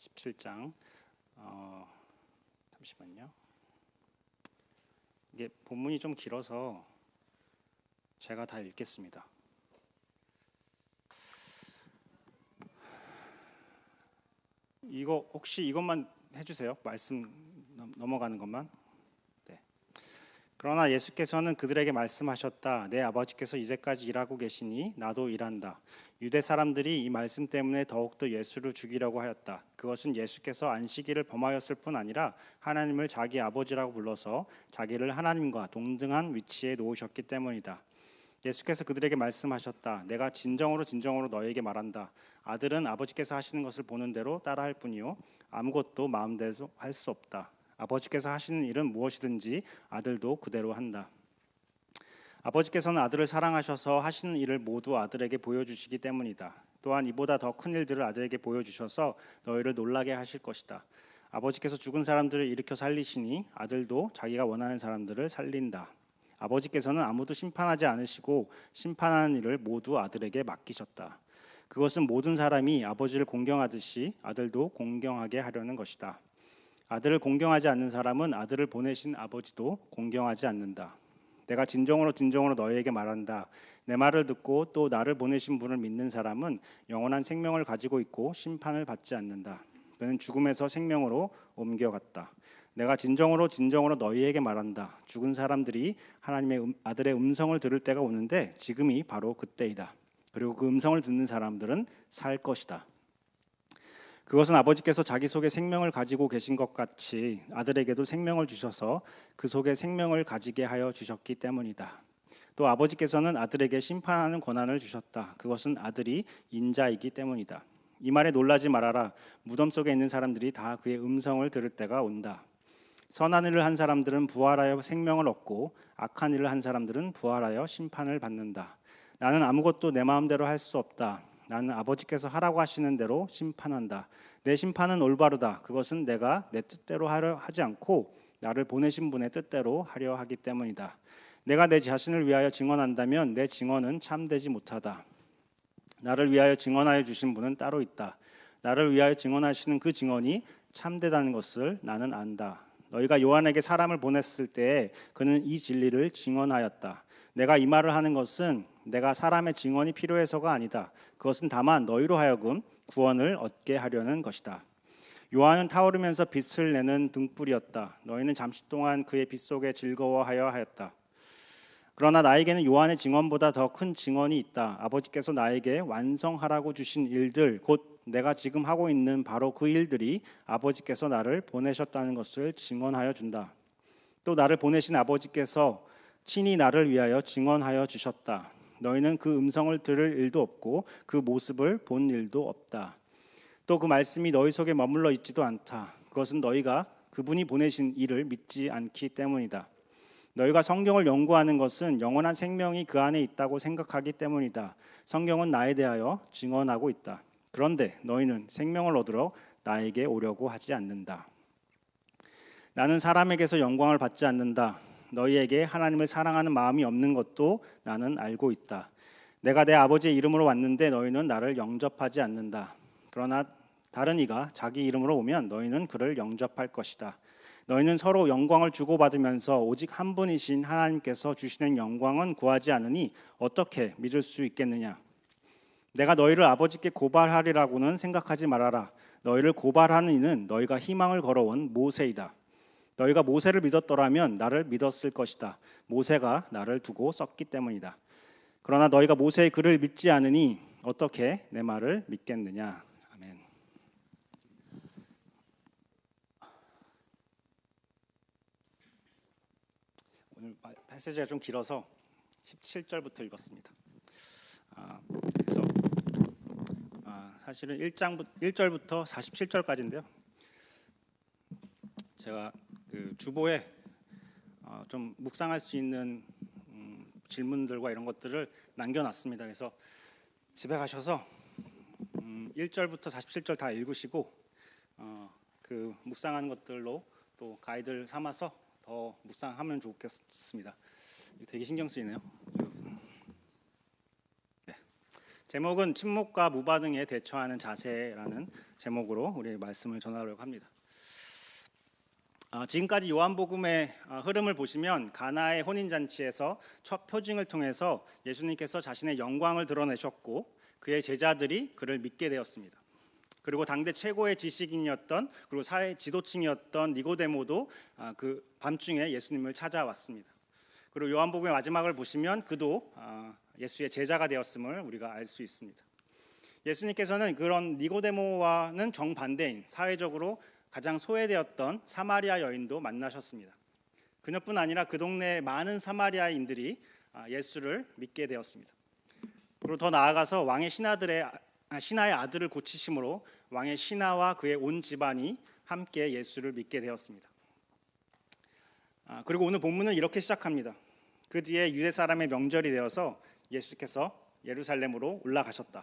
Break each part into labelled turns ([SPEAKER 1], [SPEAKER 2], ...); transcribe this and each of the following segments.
[SPEAKER 1] 17장. 잠시만요. 이게 본문이 좀 길어서 제가 다 읽겠습니다. 이거 혹시 이것만 해주세요. 말씀 넘어가는 것만. 네. 그러나 예수께서는 그들에게 말씀하셨다. 내 아버지께서 이제까지 일하고 계시니 나도 일한다. 유대 사람들이 이 말씀 때문에 더욱더 예수를 죽이려고 하였다. 그것은 예수께서 안식일을 범하였을 뿐 아니라 하나님을 자기 아버지라고 불러서 자기를 하나님과 동등한 위치에 놓으셨기 때문이다. 예수께서 그들에게 말씀하셨다. 내가 진정으로 너희에게 말한다. 아들은 아버지께서 하시는 것을 보는 대로 따라할 뿐이요 아무것도 마음대로 할 수 없다. 아버지께서 하시는 일은 무엇이든지 아들도 그대로 한다. 아버지께서는 아들을 사랑하셔서 하시는 일을 모두 아들에게 보여주시기 때문이다. 또한 이보다 더 큰 일들을 아들에게 보여주셔서 너희를 놀라게 하실 것이다. 아버지께서 죽은 사람들을 일으켜 살리시니 아들도 자기가 원하는 사람들을 살린다. 아버지께서는 아무도 심판하지 않으시고 심판하는 일을 모두 아들에게 맡기셨다. 그것은 모든 사람이 아버지를 공경하듯이 아들도 공경하게 하려는 것이다. 아들을 공경하지 않는 사람은 아들을 보내신 아버지도 공경하지 않는다. 내가 진정으로 너희에게 말한다. 내 말을 듣고 또 나를 보내신 분을 믿는 사람은 영원한 생명을 가지고 있고 심판을 받지 않는다. 그는 죽음에서 생명으로 옮겨갔다. 내가 진정으로 너희에게 말한다. 죽은 사람들이 하나님의 아들의 음성을 들을 때가 오는데 지금이 바로 그때이다. 그리고 그 음성을 듣는 사람들은 살 것이다. 그것은 아버지께서 자기 속에 생명을 가지고 계신 것 같이 아들에게도 생명을 주셔서 그 속에 생명을 가지게 하여 주셨기 때문이다. 또 아버지께서는 아들에게 심판하는 권한을 주셨다. 그것은 아들이 인자이기 때문이다. 이 말에 놀라지 말아라. 무덤 속에 있는 사람들이 다 그의 음성을 들을 때가 온다. 선한 일을 한 사람들은 부활하여 생명을 얻고 악한 일을 한 사람들은 부활하여 심판을 받는다. 나는 아무것도 내 마음대로 할 수 없다. 나는 아버지께서 하라고 하시는 대로 심판한다. 내 심판은 올바르다. 그것은 내가 내 뜻대로 하려 하지 않고 나를 보내신 분의 뜻대로 하려 하기 때문이다. 내가 내 자신을 위하여 증언한다면 내 증언은 참되지 못하다. 나를 위하여 증언하여 주신 분은 따로 있다. 나를 위하여 증언하시는 그 증언이 참되다는 것을 나는 안다. 너희가 요한에게 사람을 보냈을 때에 그는 이 진리를 증언하였다. 내가 이 말을 하는 것은 내가 사람의 증언이 필요해서가 아니다. 그것은 다만 너희로 하여금 구원을 얻게 하려는 것이다. 요한은 타오르면서 빛을 내는 등불이었다. 너희는 잠시 동안 그의 빛 속에 즐거워하여 하였다. 그러나 나에게는 요한의 증언보다 더 큰 증언이 있다. 아버지께서 나에게 완성하라고 주신 일들, 곧 내가 지금 하고 있는 바로 그 일들이 아버지께서 나를 보내셨다는 것을 증언하여 준다. 또 나를 보내신 아버지께서 친히 나를 위하여 증언하여 주셨다. 너희는 그 음성을 들을 일도 없고 그 모습을 본 일도 없다. 또 그 말씀이 너희 속에 머물러 있지도 않다. 그것은 너희가 그분이 보내신 이를 믿지 않기 때문이다. 너희가 성경을 연구하는 것은 영원한 생명이 그 안에 있다고 생각하기 때문이다. 성경은 나에 대하여 증언하고 있다. 그런데 너희는 생명을 얻으러 나에게 오려고 하지 않는다. 나는 사람에게서 영광을 받지 않는다. 너희에게 하나님을 사랑하는 마음이 없는 것도 나는 알고 있다. 내가 내 아버지의 이름으로 왔는데 너희는 나를 영접하지 않는다. 그러나 다른 이가 자기 이름으로 오면 너희는 그를 영접할 것이다. 너희는 서로 영광을 주고받으면서 오직 한 분이신 하나님께서 주시는 영광은 구하지 않으니 어떻게 믿을 수 있겠느냐? 내가 너희를 아버지께 고발하리라고는 생각하지 말아라. 너희를 고발하는 이는 너희가 희망을 걸어온 모세이다. 너희가 모세를 믿었더라면 나를 믿었을 것이다. 모세가 나를 두고 썼기 때문이다. 그러나 너희가 모세의 글을 믿지 않으니 어떻게 내 말을 믿겠느냐? 아멘. 오늘 패시지가 좀 길어서 17절부터 읽었습니다. 그래서 사실은 1절부터 47절까지인데요. 제가 그 주보에 좀 묵상할 수 있는 질문들과 이런 것들을 남겨놨습니다. 그래서 집에 가셔서 1절부터 47절 다 읽으시고 그 묵상하는 것들로 또 가이드를 삼아서 더 묵상하면 좋겠습니다. 되게 신경 쓰이네요. 네. 제목은 침묵과 무반응에 대처하는 자세라는 제목으로 우리 말씀을 전하려고 합니다. 지금까지 요한복음의 흐름을 보시면 가나의 혼인잔치에서 첫 표징을 통해서 예수님께서 자신의 영광을 드러내셨고 그의 제자들이 그를 믿게 되었습니다. 그리고 당대 최고의 지식인이었던 그리고 사회 지도층이었던 니고데모도 그 밤중에 예수님을 찾아왔습니다. 그리고 요한복음의 마지막을 보시면 그도 예수의 제자가 되었음을 우리가 알 수 있습니다. 예수님께서는 그런 니고데모와는 정반대인 사회적으로 가장 소외되었던 사마리아 여인도 만나셨습니다. 그녀뿐 아니라 그 동네의 많은 사마리아인들이 예수를 믿게 되었습니다. 그리고 더 나아가서 왕의 신하의 아들을 고치심으로 왕의 신하와 그의 온 집안이 함께 예수를 믿게 되었습니다. 그리고 오늘 본문은 이렇게 시작합니다. 그 뒤에 유대 사람의 명절이 되어서 예수께서 예루살렘으로 올라가셨다.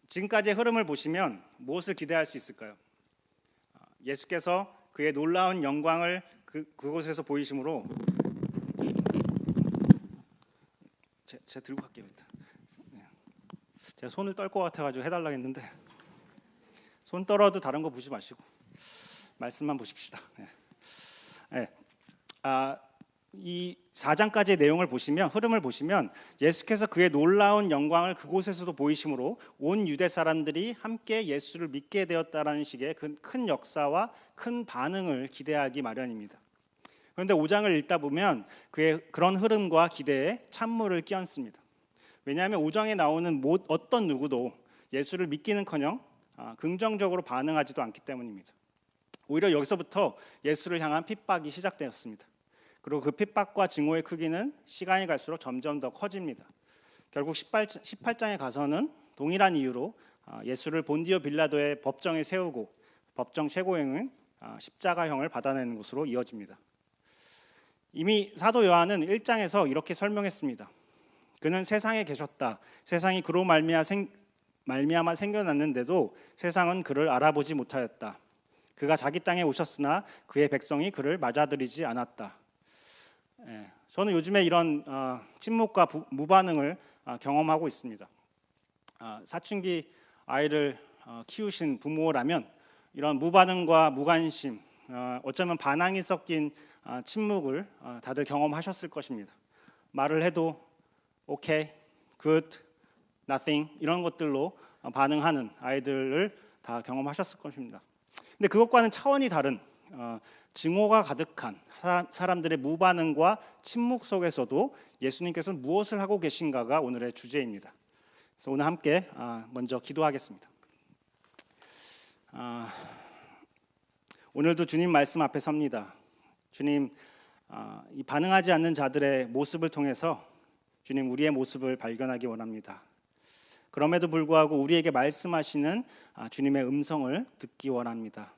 [SPEAKER 1] 지금까지의 흐름을 보시면 무엇을 기대할 수 있을까요? 예수께서 그의 놀라운 영광을 그곳에서 보이심으로 제가 들고 갈게요. 일단. 제가 손을 떨 것 같아가지고 해달라고 했는데 손 떨어도 다른 거 보지 마시고 말씀만 보십시다. 이 4장까지의 내용을 보시면 흐름을 보시면 예수께서 그의 놀라운 영광을 그곳에서도 보이심으로 온 유대 사람들이 함께 예수를 믿게 되었다라는 식의 큰 역사와 큰 반응을 기대하기 마련입니다. 그런데 5장을 읽다 보면 그의 그런 흐름과 기대에 찬물을 끼얹습니다. 왜냐하면 5장에 나오는 어떤 누구도 예수를 믿기는커녕 긍정적으로 반응하지도 않기 때문입니다. 오히려 여기서부터 예수를 향한 핍박이 시작되었습니다. 그리고 그 핍박과 증오의 크기는 시간이 갈수록 점점 더 커집니다. 결국 18장에 가서는 동일한 이유로 예수를 본디오 빌라도의 법정에 세우고 법정 최고형은 십자가형을 받아내는 것으로 이어집니다. 이미 사도 요한은 1장에서 이렇게 설명했습니다. 그는 세상에 계셨다. 세상이 그로 말미암아 생겨났는데도 세상은 그를 알아보지 못하였다. 그가 자기 땅에 오셨으나 그의 백성이 그를 맞아들이지 않았다. 저는 요즘에 이런 침묵과 무반응을 경험하고 있습니다. 사춘기 아이를 키우신 부모라면 이런 무반응과 무관심, 어쩌면 반항이 섞인 침묵을 다들 경험하셨을 것입니다. 말을 해도 오케이, 굿, nothing 이런 것들로 반응하는 아이들을 다 경험하셨을 것입니다. 근데 그것과는 차원이 다른 증오가 가득한 사람들의 무반응과 침묵 속에서도 예수님께서는 무엇을 하고 계신가가 오늘의 주제입니다. 그래서 오늘 함께 먼저 기도하겠습니다. 오늘도 주님 말씀 앞에 섭니다. 주님, 이 반응하지 않는 자들의 모습을 통해서 주님 우리의 모습을 발견하기 원합니다. 그럼에도 불구하고 우리에게 말씀하시는 주님의 음성을 듣기 원합니다.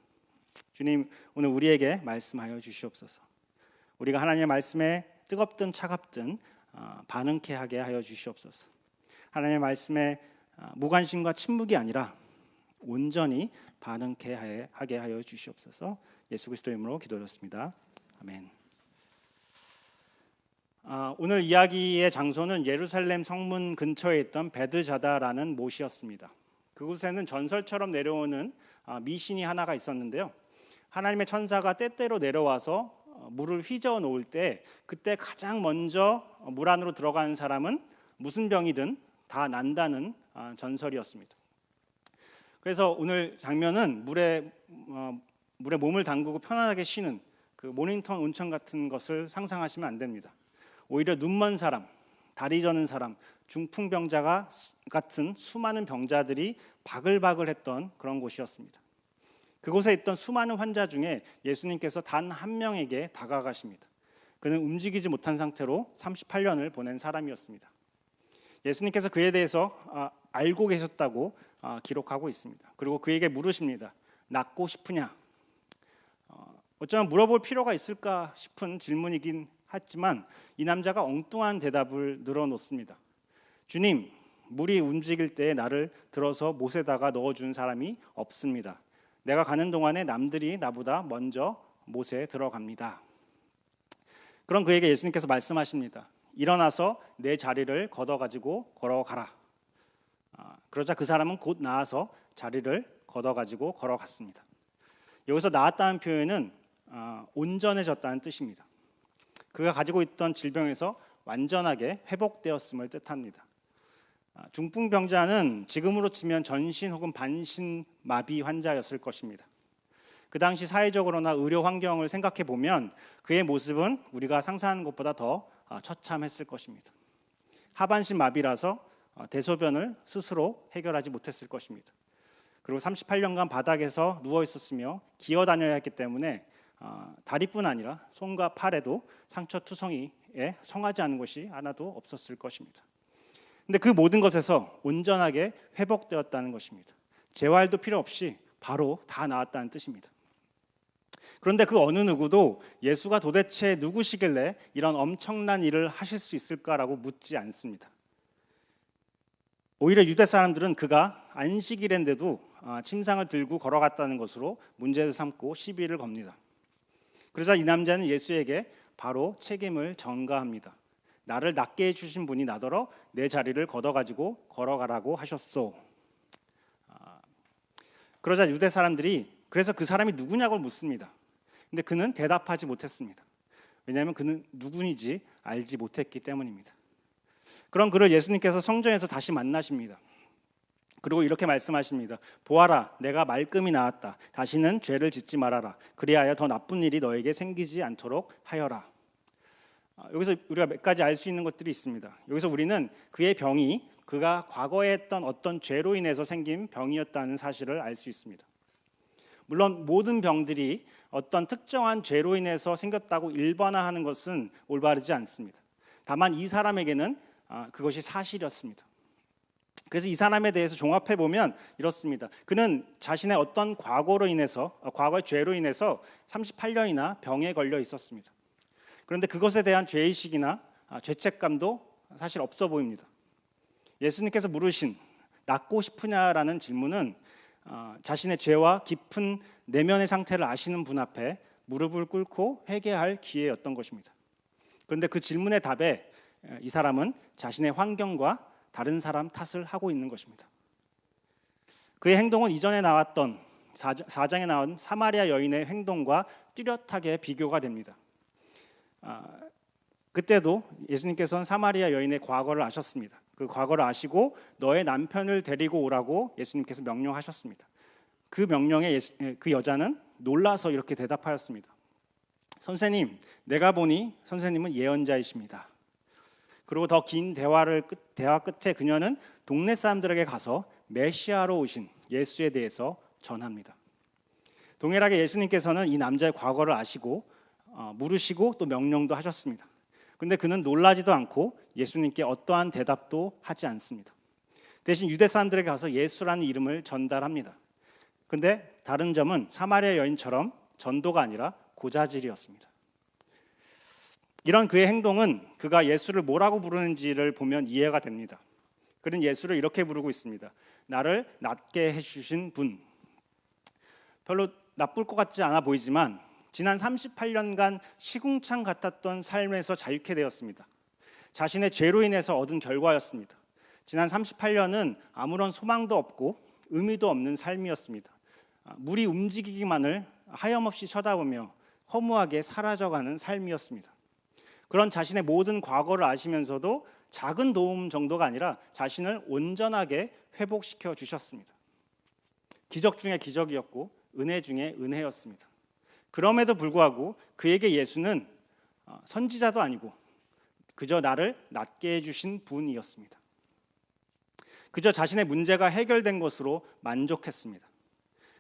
[SPEAKER 1] 주님, 오늘 우리에게 말씀하여 주시옵소서. 우리가 하나님의 말씀에 뜨겁든 차갑든 반응케 하게 하여 주시옵소서. 하나님의 말씀에 무관심과 침묵이 아니라 온전히 반응케 하게 하여 주시옵소서. 예수 그리스도의 이름으로 기도드렸습니다. 아멘. 오늘 이야기의 장소는 예루살렘 성문 근처에 있던 베드자다라는 못이었습니다. 그곳에는 전설처럼 내려오는 미신이 하나가 있었는데요. 하나님의 천사가 때때로 내려와서 물을 휘저어 놓을 때 그때 가장 먼저 물 안으로 들어가는 사람은 무슨 병이든 다 난다는 전설이었습니다. 그래서 오늘 장면은 물에 몸을 담그고 편안하게 쉬는 그 모닝턴 온천 같은 것을 상상하시면 안 됩니다. 오히려 눈먼 사람, 다리 저는 사람, 중풍병자 같은 수많은 병자들이 바글바글했던 그런 곳이었습니다. 그곳에 있던 수많은 환자 중에 예수님께서 단 한 명에게 다가가십니다. 그는 움직이지 못한 상태로 38년을 보낸 사람이었습니다. 예수님께서 그에 대해서 알고 계셨다고 기록하고 있습니다. 그리고 그에게 물으십니다. 낫고 싶으냐? 어쩌면 물어볼 필요가 있을까 싶은 질문이긴 하지만 이 남자가 엉뚱한 대답을 늘어놓습니다. 주님, 물이 움직일 때 나를 들어서 못에다가 넣어준 사람이 없습니다. 내가 가는 동안에 남들이 나보다 먼저 못에 들어갑니다. 그럼 그에게 예수님께서 말씀하십니다. 일어나서 내 자리를 걷어가지고 걸어가라. 그러자 그 사람은 곧 나아서 자리를 걷어가지고 걸어갔습니다. 여기서 나았다는 표현은 온전해졌다는 뜻입니다. 그가 가지고 있던 질병에서 완전하게 회복되었음을 뜻합니다. 중풍병자는 지금으로 치면 전신 혹은 반신 마비 환자였을 것입니다. 그 당시 사회적으로나 의료 환경을 생각해 보면 그의 모습은 우리가 상상하는 것보다 더 처참했을 것입니다. 하반신 마비라서 대소변을 스스로 해결하지 못했을 것입니다. 그리고 38년간 바닥에서 누워 있었으며 기어 다녀야 했기 때문에 다리뿐 아니라 손과 팔에도 상처 투성이에 성하지 않은 것이 하나도 없었을 것입니다. 근데 그 모든 것에서 온전하게 회복되었다는 것입니다. 재활도 필요 없이 바로 다 나았다는 뜻입니다. 그런데 그 어느 누구도 예수가 도대체 누구시길래 이런 엄청난 일을 하실 수 있을까라고 묻지 않습니다. 오히려 유대 사람들은 그가 안식일인데도 침상을 들고 걸어갔다는 것으로 문제를 삼고 시비를 겁니다. 그러자 이 남자는 예수에게 바로 책임을 전가합니다. 나를 낫게 해주신 분이 나더러 내 자리를 걷어가지고 걸어가라고 하셨소. 그러자 유대 사람들이 그래서 그 사람이 누구냐고 묻습니다. 근데 그는 대답하지 못했습니다. 왜냐하면 그는 누구인지 알지 못했기 때문입니다. 그런 그를 예수님께서 성전에서 다시 만나십니다. 그리고 이렇게 말씀하십니다. 보아라, 내가 말끔히 나았다. 다시는 죄를 짓지 말아라. 그리하여 더 나쁜 일이 너에게 생기지 않도록 하여라. 여기서 우리가 몇 가지 알 수 있는 것들이 있습니다. 여기서 우리는 그의 병이 그가 과거에 했던 어떤 죄로 인해서 생긴 병이었다는 사실을 알 수 있습니다. 물론 모든 병들이 어떤 특정한 죄로 인해서 생겼다고 일반화하는 것은 올바르지 않습니다. 다만 이 사람에게는 그것이 사실이었습니다. 그래서 이 사람에 대해서 종합해 보면 이렇습니다. 그는 자신의 어떤 과거의 죄로 인해서 38년이나 병에 걸려 있었습니다. 그런데 그것에 대한 죄의식이나 죄책감도 사실 없어 보입니다. 예수님께서 물으신 낫고 싶으냐라는 질문은 자신의 죄와 깊은 내면의 상태를 아시는 분 앞에 무릎을 꿇고 회개할 기회였던 것입니다. 그런데 그 질문의 답에 이 사람은 자신의 환경과 다른 사람 탓을 하고 있는 것입니다. 그의 행동은 이전에 나왔던 4장에 나온 사마리아 여인의 행동과 뚜렷하게 비교가 됩니다. 그때도 예수님께서는 사마리아 여인의 과거를 아셨습니다. 그 과거를 아시고 너의 남편을 데리고 오라고 예수님께서 명령하셨습니다. 그 명령에 그 여자는 놀라서 이렇게 대답하였습니다. 선생님, 내가 보니 선생님은 예언자이십니다. 그리고 더 긴 대화 끝에 그녀는 동네 사람들에게 가서 메시아로 오신 예수에 대해서 전합니다. 동일하게 예수님께서는 이 남자의 과거를 아시고 물으시고 또 명령도 하셨습니다. 그런데 그는 놀라지도 않고 예수님께 어떠한 대답도 하지 않습니다. 대신 유대 사람들에게 가서 예수라는 이름을 전달합니다. 그런데 다른 점은 사마리아 여인처럼 전도가 아니라 고자질이었습니다. 이런 그의 행동은 그가 예수를 뭐라고 부르는지를 보면 이해가 됩니다. 그는 예수를 이렇게 부르고 있습니다. 나를 낫게 해주신 분. 별로 나쁠 것 같지 않아 보이지만 지난 38년간 시궁창 같았던 삶에서 자유케 되었습니다. 자신의 죄로 인해서 얻은 결과였습니다. 지난 38년은 아무런 소망도 없고 의미도 없는 삶이었습니다. 물이 움직이기만을 하염없이 쳐다보며 허무하게 사라져가는 삶이었습니다. 그런 자신의 모든 과거를 아시면서도 작은 도움 정도가 아니라 자신을 온전하게 회복시켜 주셨습니다. 기적 중에 기적이었고 은혜 중에 은혜였습니다. 그럼에도 불구하고 그에게 예수는 선지자도 아니고 그저 나를 낫게 해주신 분이었습니다. 그저 자신의 문제가 해결된 것으로 만족했습니다.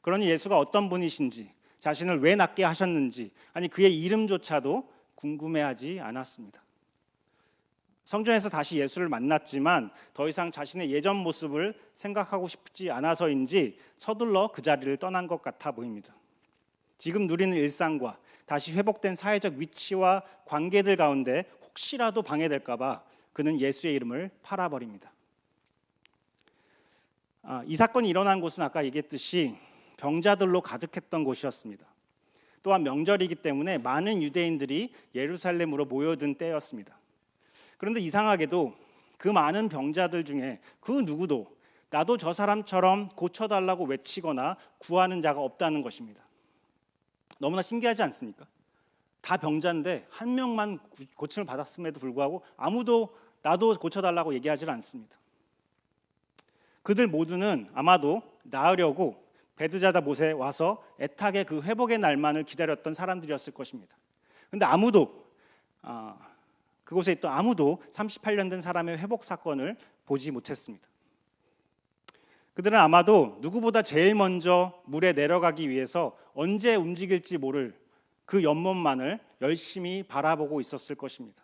[SPEAKER 1] 그러니 예수가 어떤 분이신지, 자신을 왜 낫게 하셨는지, 아니 그의 이름조차도 궁금해하지 않았습니다. 성전에서 다시 예수를 만났지만 더 이상 자신의 예전 모습을 생각하고 싶지 않아서인지 서둘러 그 자리를 떠난 것 같아 보입니다. 지금 누리는 일상과 다시 회복된 사회적 위치와 관계들 가운데 혹시라도 방해될까 봐 그는 예수의 이름을 팔아버립니다. 이 사건이 일어난 곳은 아까 얘기했듯이 병자들로 가득했던 곳이었습니다. 또한 명절이기 때문에 많은 유대인들이 예루살렘으로 모여든 때였습니다. 그런데 이상하게도 그 많은 병자들 중에 그 누구도 나도 저 사람처럼 고쳐달라고 외치거나 구하는 자가 없다는 것입니다. 너무나 신기하지 않습니까? 다 병자인데 한 명만 고침을 받았음에도 불구하고 아무도 나도 고쳐달라고 얘기하지 않습니다. 그들 모두는 아마도 나으려고 베드자다 못에 와서 애타게 그 회복의 날만을 기다렸던 사람들이었을 것입니다. 그런데 그곳에 있던 아무도 38년 된 사람의 회복 사건을 보지 못했습니다. 그들은 아마도 누구보다 제일 먼저 물에 내려가기 위해서 언제 움직일지 모를 그 연못만을 열심히 바라보고 있었을 것입니다.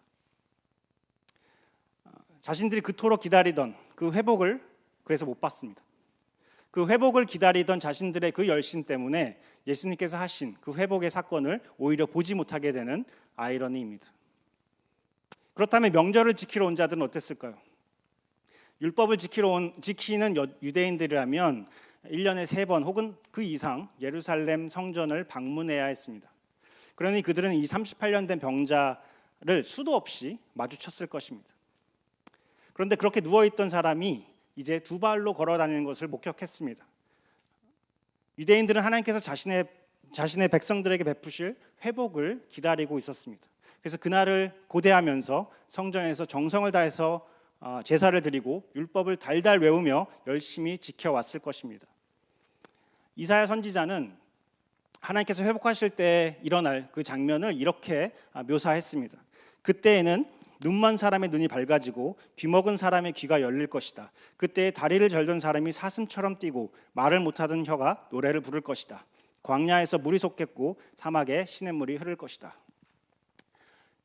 [SPEAKER 1] 자신들이 그토록 기다리던 그 회복을 그래서 못 봤습니다. 그 회복을 기다리던 자신들의 그 열심 때문에 예수님께서 하신 그 회복의 사건을 오히려 보지 못하게 되는 아이러니입니다. 그렇다면 명절을 지키러 온 자들은 어땠을까요? 율법을 지키는 유대인들이라면 1년에 3번 혹은 그 이상 예루살렘 성전을 방문해야 했습니다. 그러니 그들은 이 38년 된 병자를 수도 없이 마주쳤을 것입니다. 그런데 그렇게 누워있던 사람이 이제 2발로 걸어다니는 것을 목격했습니다. 유대인들은 하나님께서 자신의 백성들에게 베푸실 회복을 기다리고 있었습니다. 그래서 그날을 고대하면서 성전에서 정성을 다해서 제사를 드리고 율법을 달달 외우며 열심히 지켜왔을 것입니다. 이사야 선지자는 하나님께서 회복하실 때 일어날 그 장면을 이렇게 묘사했습니다. 그때에는 눈먼 사람의 눈이 밝아지고 귀먹은 사람의 귀가 열릴 것이다. 그때 다리를 절던 사람이 사슴처럼 뛰고 말을 못하던 혀가 노래를 부를 것이다. 광야에서 물이 솟겠고 사막에 시냇물이 흐를 것이다.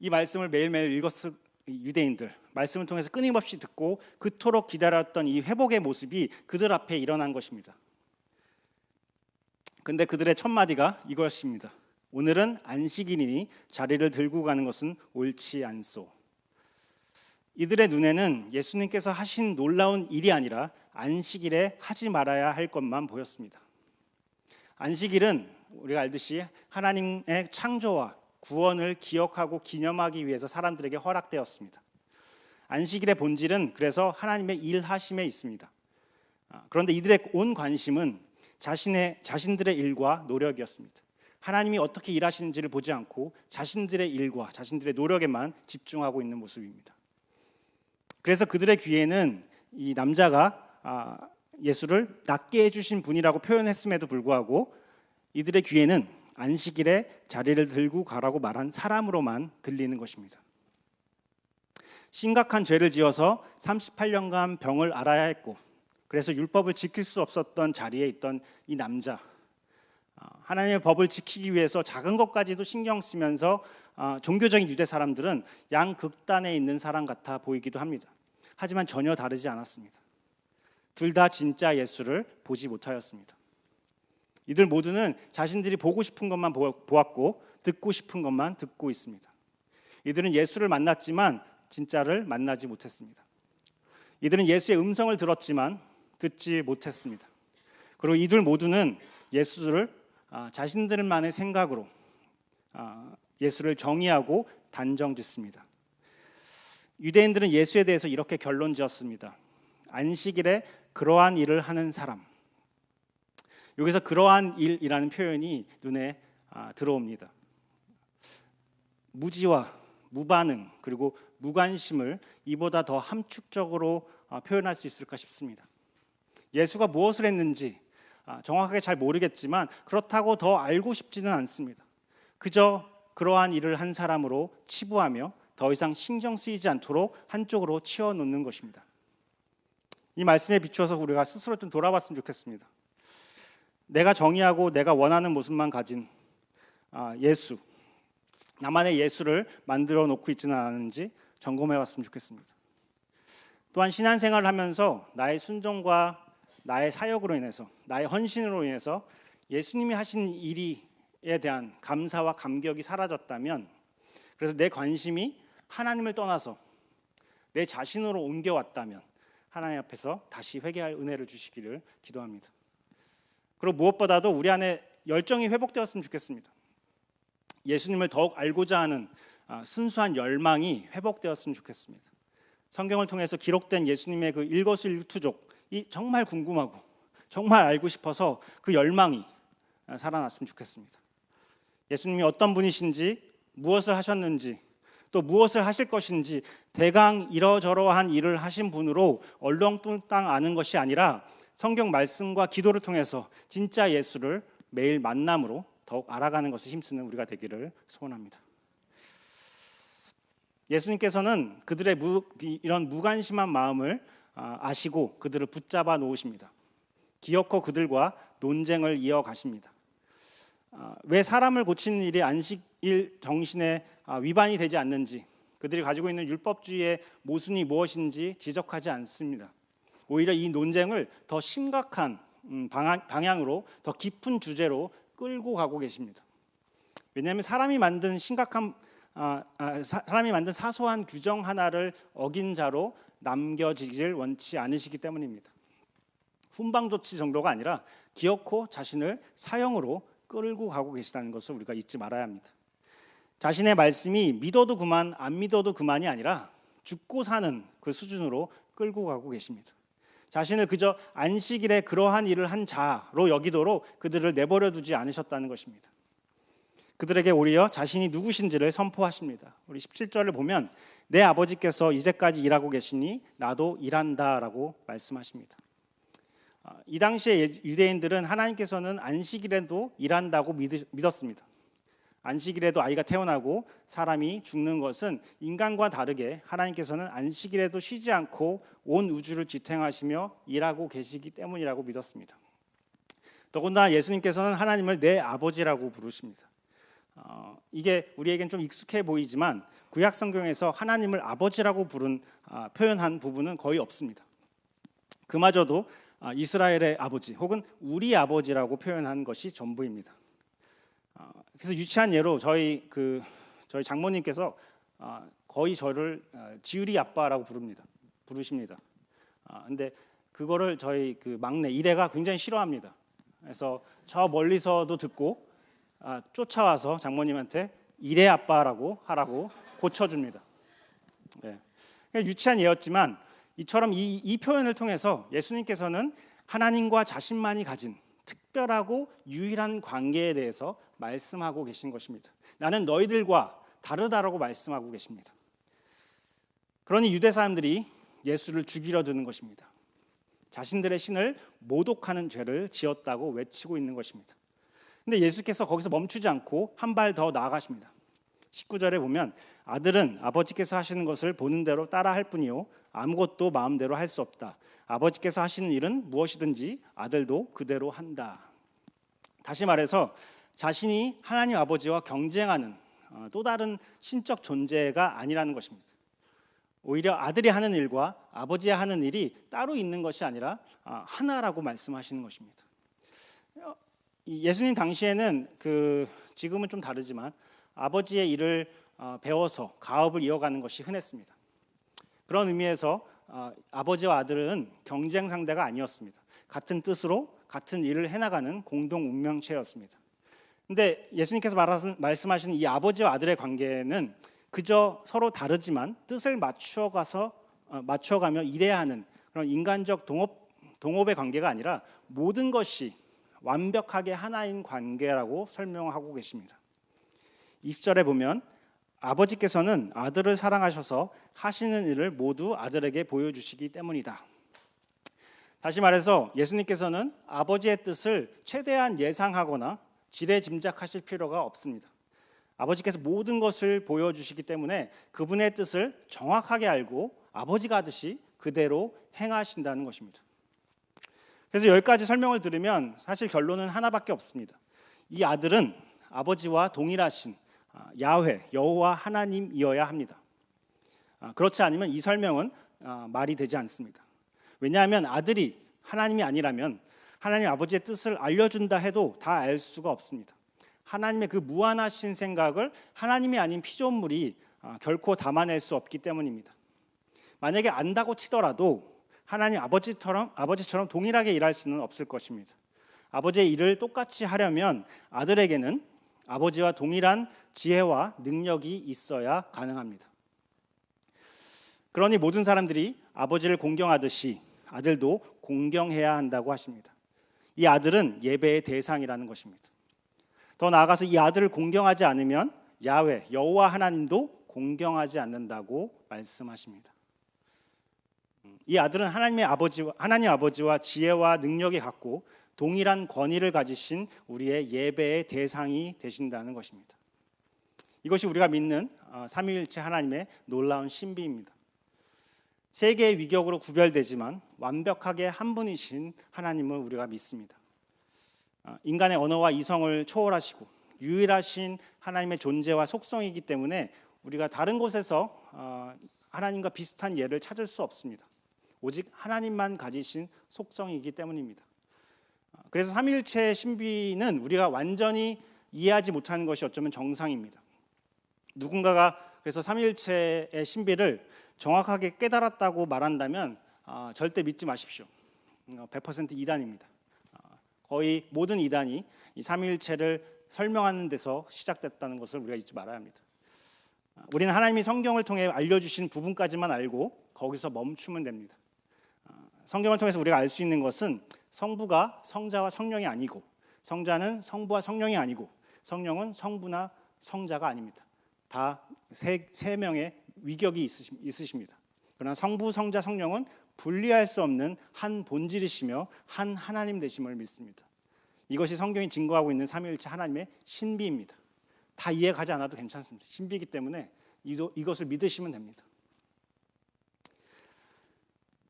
[SPEAKER 1] 이 말씀을 매일매일 읽었을 유대인들, 말씀을 통해서 끊임없이 듣고 그토록 기다렸던 이 회복의 모습이 그들 앞에 일어난 것입니다. 근데 그들의 첫 마디가 이것입니다. 오늘은 안식일이니 자리를 들고 가는 것은 옳지 않소. 이들의 눈에는 예수님께서 하신 놀라운 일이 아니라 안식일에 하지 말아야 할 것만 보였습니다. 안식일은 우리가 알듯이 하나님의 창조와 구원을 기억하고 기념하기 위해서 사람들에게 허락되었습니다. 안식일의 본질은 그래서 하나님의 일하심에 있습니다. 그런데 이들의 온 관심은 자신들의 일과 노력이었습니다. 하나님이 어떻게 일하시는지를 보지 않고 자신들의 일과 자신들의 노력에만 집중하고 있는 모습입니다. 그래서 그들의 귀에는 이 남자가 예수를 낫게 해주신 분이라고 표현했음에도 불구하고 이들의 귀에는 안식일에 자리를 들고 가라고 말한 사람으로만 들리는 것입니다. 심각한 죄를 지어서 38년간 병을 앓아야 했고 그래서 율법을 지킬 수 없었던 자리에 있던 이 남자, 하나님의 법을 지키기 위해서 작은 것까지도 신경 쓰면서 종교적인 유대 사람들은 양극단에 있는 사람 같아 보이기도 합니다. 하지만 전혀 다르지 않았습니다. 둘 다 진짜 예수를 보지 못하였습니다. 이들 모두는 자신들이 보고 싶은 것만 보았고 듣고 싶은 것만 듣고 있습니다. 이들은 예수를 만났지만 진짜를 만나지 못했습니다. 이들은 예수의 음성을 들었지만 듣지 못했습니다. 그리고 이들 모두는 예수를 자신들만의 생각으로 예수를 정의하고 단정짓습니다. 유대인들은 예수에 대해서 이렇게 결론지었습니다. 안식일에 그러한 일을 하는 사람. 여기서 그러한 일이라는 표현이 눈에 들어옵니다. 무지와 무반응 그리고 무관심을 이보다 더 함축적으로 표현할 수 있을까 싶습니다. 예수가 무엇을 했는지 정확하게 잘 모르겠지만 그렇다고 더 알고 싶지는 않습니다. 그저 그러한 일을 한 사람으로 치부하며 더 이상 신경 쓰이지 않도록 한쪽으로 치워놓는 것입니다. 이 말씀에 비추어서 우리가 스스로 좀 돌아봤으면 좋겠습니다. 내가 정의하고 내가 원하는 모습만 가진 예수, 나만의 예수를 만들어 놓고 있지는 않은지 점검해 봤으면 좋겠습니다. 또한 신앙생활을 하면서 나의 순종과 나의 사역으로 인해서 나의 헌신으로 인해서 예수님이 하신 일에 대한 감사와 감격이 사라졌다면 그래서 내 관심이 하나님을 떠나서 내 자신으로 옮겨왔다면 하나님 앞에서 다시 회개할 은혜를 주시기를 기도합니다. 그리고 무엇보다도 우리 안에 열정이 회복되었으면 좋겠습니다. 예수님을 더욱 알고자 하는 순수한 열망이 회복되었으면 좋겠습니다. 성경을 통해서 기록된 예수님의 그 일거수일투족 정말 궁금하고 정말 알고 싶어서 그 열망이 살아났으면 좋겠습니다. 예수님이 어떤 분이신지, 무엇을 하셨는지, 또 무엇을 하실 것인지 대강 이러저러한 일을 하신 분으로 얼렁뚱땅 아는 것이 아니라 성경 말씀과 기도를 통해서 진짜 예수를 매일 만남으로 더욱 알아가는 것에 힘쓰는 우리가 되기를 소원합니다. 예수님께서는 그들의 이런 무관심한 마음을 아시고 그들을 붙잡아 놓으십니다. 기어코 그들과 논쟁을 이어가십니다. 왜 사람을 고치는 일이 안식일 정신에 위반이 되지 않는지, 그들이 가지고 있는 율법주의의 모순이 무엇인지 지적하지 않습니다. 오히려 이 논쟁을 더 심각한 방향으로, 더 깊은 주제로 끌고 가고 계십니다. 왜냐하면 사람이 만든 사소한 규정 하나를 어긴 자로 남겨지길 원치 않으시기 때문입니다. 훈방 조치 정도가 아니라 기어코 자신을 사형으로 끌고 가고 계시다는 것을 우리가 잊지 말아야 합니다. 자신의 말씀이 믿어도 그만 안 믿어도 그만이 아니라 죽고 사는 그 수준으로 끌고 가고 계십니다. 자신을 그저 안식일에 그러한 일을 한 자로 여기도록 그들을 내버려 두지 않으셨다는 것입니다. 그들에게 오히려 자신이 누구신지를 선포하십니다. 우리 17절을 보면 내 아버지께서 이제까지 일하고 계시니 나도 일한다라고 말씀하십니다. 이 당시에 유대인들은 하나님께서는 안식일에도 일한다고 믿었습니다. 안식일에도 아이가 태어나고 사람이 죽는 것은 인간과 다르게 하나님께서는 안식일에도 쉬지 않고 온 우주를 지탱하시며 일하고 계시기 때문이라고 믿었습니다. 더군다나 예수님께서는 하나님을 내 아버지라고 부르십니다. 이게 우리에겐 좀 익숙해 보이지만 구약 성경에서 하나님을 아버지라고 표현한 부분은 거의 없습니다. 그마저도 이스라엘의 아버지 혹은 우리 아버지라고 표현한 것이 전부입니다. 그래서 유치한 예로 저희 장모님께서 거의 저를 지으리 아빠라고 부르십니다. 근데 그거를 저희 그 막내 이래가 굉장히 싫어합니다. 그래서 저 멀리서도 듣고 쫓아와서 장모님한테 이래 아빠라고 하라고 고쳐줍니다. 네. 유치한 예였지만 이처럼 이 표현을 통해서 예수님께서는 하나님과 자신만이 가진 특별하고 유일한 관계에 대해서 말씀하고 계신 것입니다. 나는 너희들과 다르다라고 말씀하고 계십니다. 그러니 유대 사람들이 예수를 죽이려 드는 것입니다. 자신들의 신을 모독하는 죄를 지었다고 외치고 있는 것입니다. 근데 예수께서 거기서 멈추지 않고 한 발 더 나아가십니다. 19절에 보면 아들은 아버지께서 하시는 것을 보는 대로 따라할 뿐이요 아무것도 마음대로 할 수 없다. 아버지께서 하시는 일은 무엇이든지 아들도 그대로 한다. 다시 말해서 자신이 하나님 아버지와 경쟁하는 또 다른 신적 존재가 아니라는 것입니다. 오히려 아들이 하는 일과 아버지가 하는 일이 따로 있는 것이 아니라 하나라고 말씀하시는 것입니다. 예수님 당시에는 지금은 좀 다르지만 아버지의 일을 배워서 가업을 이어가는 것이 흔했습니다. 그런 의미에서 아버지와 아들은 경쟁 상대가 아니었습니다. 같은 뜻으로 같은 일을 해나가는 공동 운명체였습니다. 그런데 예수님께서 말씀하시는 이 아버지와 아들의 관계는 그저 서로 다르지만 뜻을 맞춰가며 일해야 하는 그런 인간적 동업의 관계가 아니라 모든 것이 완벽하게 하나인 관계라고 설명하고 계십니다. 20절에 보면 아버지께서는 아들을 사랑하셔서 하시는 일을 모두 아들에게 보여주시기 때문이다. 다시 말해서 예수님께서는 아버지의 뜻을 최대한 예상하거나 지레짐작하실 필요가 없습니다. 아버지께서 모든 것을 보여주시기 때문에 그분의 뜻을 정확하게 알고 아버지가 하듯이 그대로 행하신다는 것입니다. 그래서 여기까지 설명을 들으면 사실 결론은 하나밖에 없습니다. 이 아들은 아버지와 동일하신 야훼, 여호와 하나님이어야 합니다. 그렇지 않으면 이 설명은 말이 되지 않습니다. 왜냐하면 아들이 하나님이 아니라면 하나님 아버지의 뜻을 알려준다 해도 다 알 수가 없습니다. 하나님의 그 무한하신 생각을 하나님이 아닌 피조물이 결코 담아낼 수 없기 때문입니다. 만약에 안다고 치더라도 하나님 아버지처럼 동일하게 일할 수는 없을 것입니다. 아버지의 일을 똑같이 하려면 아들에게는 아버지와 동일한 지혜와 능력이 있어야 가능합니다. 그러니 모든 사람들이 아버지를 공경하듯이 아들도 공경해야 한다고 하십니다. 이 아들은 예배의 대상이라는 것입니다. 더 나아가서 이 아들을 공경하지 않으면 야훼 여호와 하나님도 공경하지 않는다고 말씀하십니다. 이 아들은 하나님 아버지와 지혜와 능력이 같고 동일한 권위를 가지신 우리의 예배의 대상이 되신다는 것입니다. 이것이 우리가 믿는 삼위일체 하나님의 놀라운 신비입니다. 세 개의 위격으로 구별되지만 완벽하게 한 분이신 하나님을 우리가 믿습니다. 인간의 언어와 이성을 초월하시고 유일하신 하나님의 존재와 속성이기 때문에 우리가 다른 곳에서 하나님과 비슷한 예를 찾을 수 없습니다. 오직 하나님만 가지신 속성이기 때문입니다. 그래서 삼위일체의 신비는 우리가 완전히 이해하지 못하는 것이 어쩌면 정상입니다. 누군가가 그래서 삼위일체의 신비를 정확하게 깨달았다고 말한다면 절대 믿지 마십시오. 100% 이단입니다. 거의 모든 이단이 이 삼위일체를 설명하는 데서 시작됐다는 것을 우리가 잊지 말아야 합니다. 우리는 하나님이 성경을 통해 알려주신 부분까지만 알고 거기서 멈추면 됩니다. 성경을 통해서 우리가 알 수 있는 것은 성부가 성자와 성령이 아니고 성자는 성부와 성령이 아니고 성령은 성부나 성자가 아닙니다. 다 세 명의 위격이 있으십니다. 그러나 성부, 성자, 성령은 분리할 수 없는 한 본질이시며 한 하나님 되심을 믿습니다. 이것이 성경이 증거하고 있는 삼위일체 하나님의 신비입니다. 다 이해 가지 않아도 괜찮습니다. 신비이기 때문에 이것을 믿으시면 됩니다.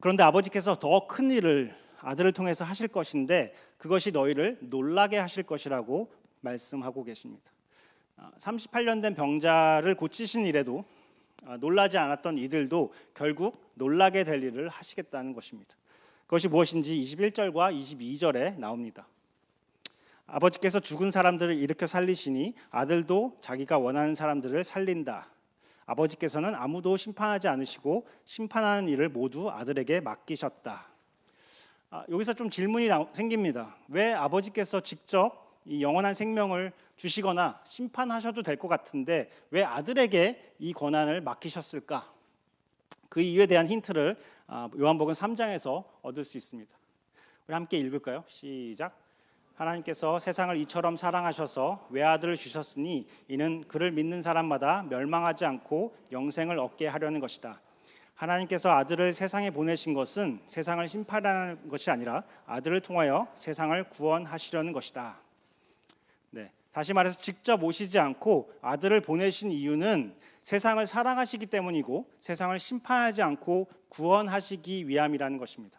[SPEAKER 1] 그런데 아버지께서 더 큰 일을 아들을 통해서 하실 것인데 그것이 너희를 놀라게 하실 것이라고 말씀하고 계십니다. 38년 된 병자를 고치신 이래도 놀라지 않았던 이들도 결국 놀라게 될 일을 하시겠다는 것입니다. 그것이 무엇인지 21절과 22절에 나옵니다. 아버지께서 죽은 사람들을 일으켜 살리시니 아들도 자기가 원하는 사람들을 살린다. 아버지께서는 아무도 심판하지 않으시고 심판하는 일을 모두 아들에게 맡기셨다. 여기서 좀 질문이 생깁니다. 왜 아버지께서 직접 이 영원한 생명을 주시거나 심판하셔도 될 것 같은데 왜 아들에게 이 권한을 맡기셨을까? 그 이유에 대한 힌트를 요한복음 3장에서 얻을 수 있습니다. 우리 함께 읽을까요? 시작. 하나님께서 세상을 이처럼 사랑하셔서 외아들을 주셨으니 이는 그를 믿는 사람마다 멸망하지 않고 영생을 얻게 하려는 것이다. 하나님께서 아들을 세상에 보내신 것은 세상을 심판하는 것이 아니라 아들을 통하여 세상을 구원하시려는 것이다. 네, 다시 말해서 직접 오시지 않고 아들을 보내신 이유는 세상을 사랑하시기 때문이고 세상을 심판하지 않고 구원하시기 위함이라는 것입니다.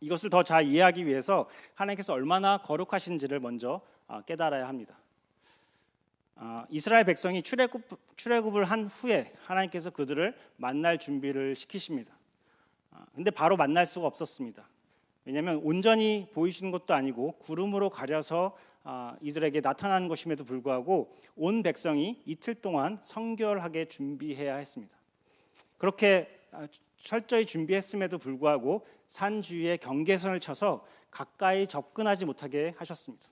[SPEAKER 1] 이것을 더 잘 이해하기 위해서 하나님께서 얼마나 거룩하신지를 먼저 깨달아야 합니다. 이스라엘 백성이 출애굽을 한 후에 하나님께서 그들을 만날 준비를 시키십니다. 근데 바로 만날 수가 없었습니다. 왜냐하면 온전히 보이시는 것도 아니고 구름으로 가려서 이들에게 나타나는 것임에도 불구하고 온 백성이 이틀 동안 성결하게 준비해야 했습니다. 그렇게 철저히 준비했음에도 불구하고 산 주위에 경계선을 쳐서 가까이 접근하지 못하게 하셨습니다.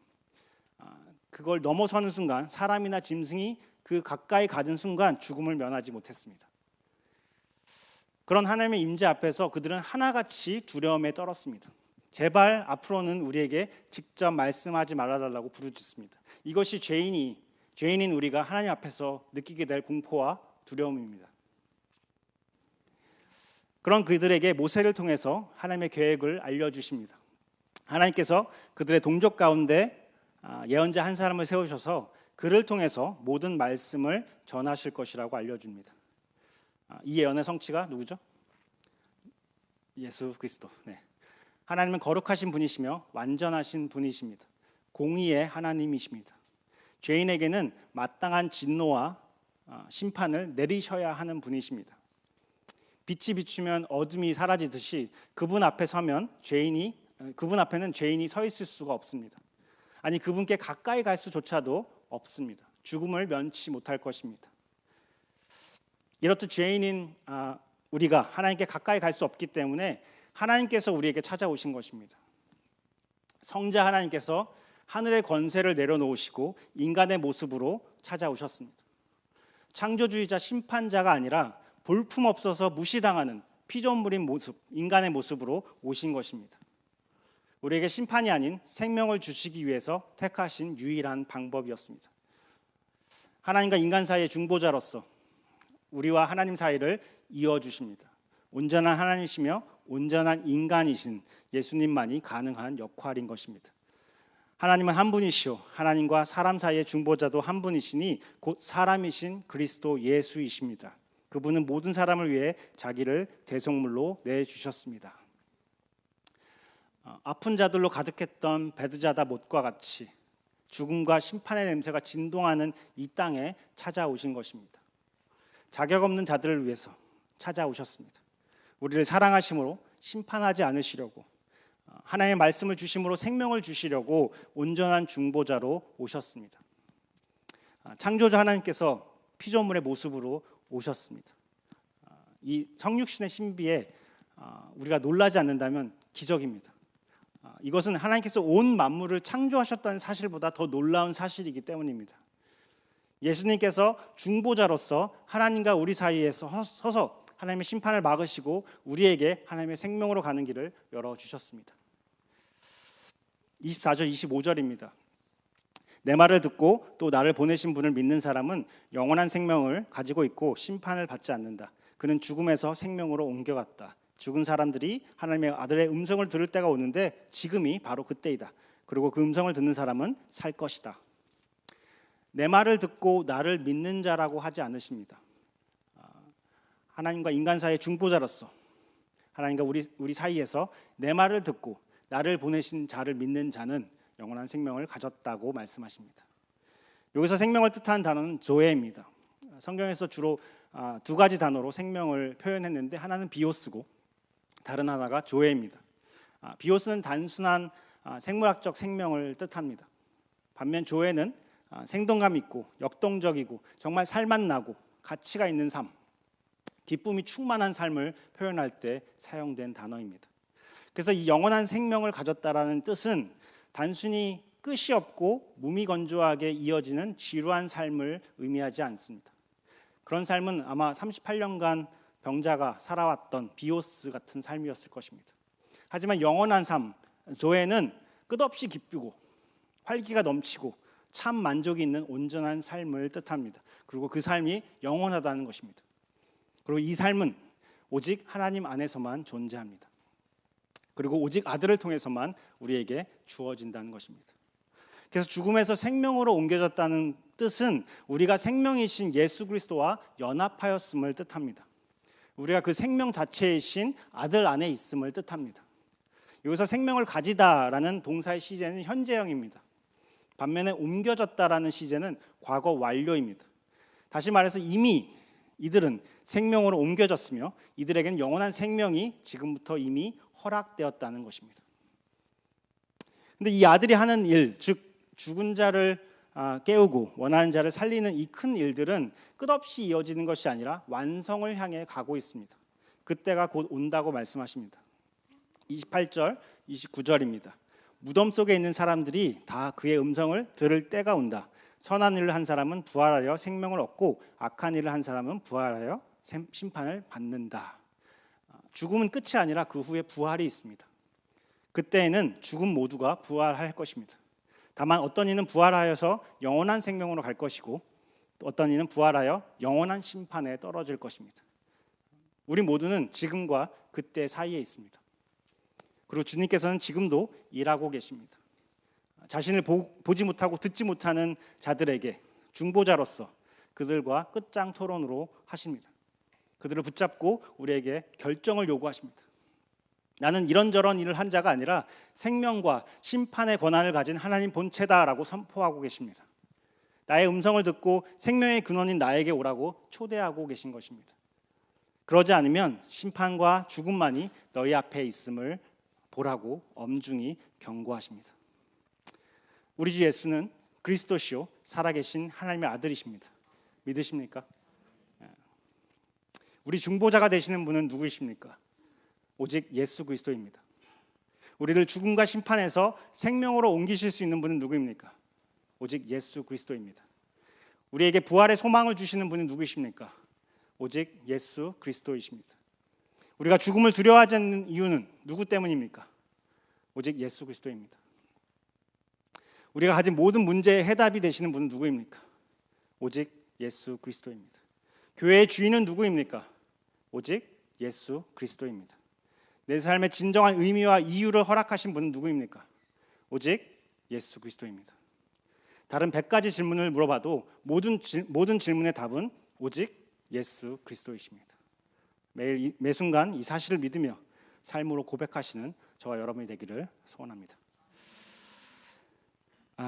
[SPEAKER 1] 그걸 넘어서는 순간 사람이나 짐승이 그 가까이 가는 순간 죽음을 면하지 못했습니다. 그런 하나님의 임재 앞에서 그들은 하나같이 두려움에 떨었습니다. 제발 앞으로는 우리에게 직접 말씀하지 말아달라고 부르짖습니다. 이것이 죄인인 우리가 하나님 앞에서 느끼게 될 공포와 두려움입니다. 그런 그들에게 모세를 통해서 하나님의 계획을 알려주십니다. 하나님께서 그들의 동족 가운데 예언자 한 사람을 세우셔서 그를 통해서 모든 말씀을 전하실 것이라고 알려줍니다. 이 예언의 성취가 누구죠? 예수 그리스도. 네. 하나님은 거룩하신 분이시며 완전하신 분이십니다. 공의의 하나님이십니다. 죄인에게는 마땅한 진노와 심판을 내리셔야 하는 분이십니다. 빛이 비추면 어둠이 사라지듯이 그분 앞에는 죄인이 서 있을 수가 없습니다. 아니 그분께 가까이 갈 수조차도 없습니다. 죽음을 면치 못할 것입니다. 이렇듯 죄인인 우리가 하나님께 가까이 갈 수 없기 때문에 하나님께서 우리에게 찾아오신 것입니다. 성자 하나님께서 하늘의 권세를 내려놓으시고 인간의 모습으로 찾아오셨습니다. 창조주의자 심판자가 아니라 볼품없어서 무시당하는 피조물인 모습, 인간의 모습으로 오신 것입니다. 우리에게 심판이 아닌 생명을 주시기 위해서 택하신 유일한 방법이었습니다. 하나님과 인간 사이의 중보자로서 우리와 하나님 사이를 이어주십니다. 온전한 하나님이시며 온전한 인간이신 예수님만이 가능한 역할인 것입니다. 하나님은 한 분이시오. 하나님과 사람 사이의 중보자도 한 분이시니 곧 사람이신 그리스도 예수이십니다. 그분은 모든 사람을 위해 자기를 대속물로 내주셨습니다. 아픈 자들로 가득했던 베드자다 못과 같이 죽음과 심판의 냄새가 진동하는 이 땅에 찾아오신 것입니다. 자격 없는 자들을 위해서 찾아오셨습니다. 우리를 사랑하심으로 심판하지 않으시려고, 하나님의 말씀을 주심으로 생명을 주시려고 온전한 중보자로 오셨습니다. 창조자 하나님께서 피조물의 모습으로 오셨습니다. 이 성육신의 신비에 우리가 놀라지 않는다면 기적입니다. 이것은 하나님께서 온 만물을 창조하셨다는 사실보다 더 놀라운 사실이기 때문입니다. 예수님께서 중보자로서 하나님과 우리 사이에 서서 하나님의 심판을 막으시고 우리에게 하나님의 생명으로 가는 길을 열어주셨습니다. 24절 25절입니다. 내 말을 듣고 또 나를 보내신 분을 믿는 사람은 영원한 생명을 가지고 있고 심판을 받지 않는다. 그는 죽음에서 생명으로 옮겨갔다. 죽은 사람들이 하나님의 아들의 음성을 들을 때가 오는데 지금이 바로 그때이다. 그리고 그 음성을 듣는 사람은 살 것이다. 내 말을 듣고 나를 믿는 자라고 하지 않으십니다. 하나님과 인간 사이의 중보자로서 하나님과 우리 사이에서 내 말을 듣고 나를 보내신 자를 믿는 자는 영원한 생명을 가졌다고 말씀하십니다. 여기서 생명을 뜻하는 단어는 조에입니다. 성경에서 주로 두 가지 단어로 생명을 표현했는데 하나는 비오스고 다른 하나가 조에입니다. 비오스는 단순한 생물학적 생명을 뜻합니다. 반면 조에는 생동감 있고 역동적이고 정말 살맛나고 가치가 있는 삶, 기쁨이 충만한 삶을 표현할 때 사용된 단어입니다. 그래서 이 영원한 생명을 가졌다라는 뜻은 단순히 끝이 없고 무미건조하게 이어지는 지루한 삶을 의미하지 않습니다. 그런 삶은 아마 38년간 병자가 살아왔던 비오스 같은 삶이었을 것입니다. 하지만 영원한 삶, 조에는 끝없이 기쁘고 활기가 넘치고 참 만족이 있는 온전한 삶을 뜻합니다. 그리고 그 삶이 영원하다는 것입니다. 그리고 이 삶은 오직 하나님 안에서만 존재합니다. 그리고 오직 아들을 통해서만 우리에게 주어진다는 것입니다. 그래서 죽음에서 생명으로 옮겨졌다는 뜻은 우리가 생명이신 예수 그리스도와 연합하였음을 뜻합니다. 우리가 그 생명 자체이신 아들 안에 있음을 뜻합니다. 여기서 생명을 가지다라는 동사의 시제는 현재형입니다. 반면에 옮겨졌다라는 시제는 과거 완료입니다. 다시 말해서 이미 이들은 생명으로 옮겨졌으며 이들에게는 영원한 생명이 지금부터 이미 허락되었다는 것입니다. 근데 이 아들이 하는 일, 즉 죽은 자를 깨우고 원하는 자를 살리는 이 큰 일들은 끝없이 이어지는 것이 아니라 완성을 향해 가고 있습니다. 그때가 곧 온다고 말씀하십니다. 28절, 29절입니다. 무덤 속에 있는 사람들이 다 그의 음성을 들을 때가 온다. 선한 일을 한 사람은 부활하여 생명을 얻고 악한 일을 한 사람은 부활하여 심판을 받는다. 죽음은 끝이 아니라 그 후에 부활이 있습니다. 그때에는 죽음 모두가 부활할 것입니다. 다만 어떤 이는 부활하여서 영원한 생명으로 갈 것이고 또 어떤 이는 부활하여 영원한 심판에 떨어질 것입니다. 우리 모두는 지금과 그때 사이에 있습니다. 그리고 주님께서는 지금도 일하고 계십니다. 자신을 보지 못하고 듣지 못하는 자들에게 중보자로서 그들과 끝장 토론으로 하십니다. 그들을 붙잡고 우리에게 결정을 요구하십니다. 나는 이런저런 일을 한 자가 아니라 생명과 심판의 권한을 가진 하나님 본체다라고 선포하고 계십니다. 나의 음성을 듣고 생명의 근원인 나에게 오라고 초대하고 계신 것입니다. 그러지 않으면 심판과 죽음만이 너희 앞에 있음을 보라고 엄중히 경고하십니다. 우리 주 예수는 그리스도시요 살아계신 하나님의 아들이십니다. 믿으십니까? 우리 중보자가 되시는 분은 누구이십니까? 오직 예수 그리스도입니다. 우리를 죽음과 심판에서 생명으로 옮기실 수 있는 분은 누구입니까? 오직 예수 그리스도입니다. 우리에게 부활의 소망을 주시는 분은 누구이십니까? 오직 예수 그리스도이십니다. 우리가 죽음을 두려워하지 않는 이유는 누구 때문입니까? 오직 예수 그리스도입니다. 우리가 가진 모든 문제의 해답이 되시는 분은 누구입니까? 오직 예수 그리스도입니다. 교회의 주인은 누구입니까? 오직 예수 그리스도입니다. 내 삶의 진정한 의미와 이유를 허락하신 분은 누구입니까? 오직 예수 그리스도입니다. 다른 100가지 질문을 물어봐도 모든 질문의 답은 오직 예수 그리스도이십니다. 매 순간 이 사실을 믿으며 삶으로 고백하시는 저와 여러분이 되기를 소원합니다.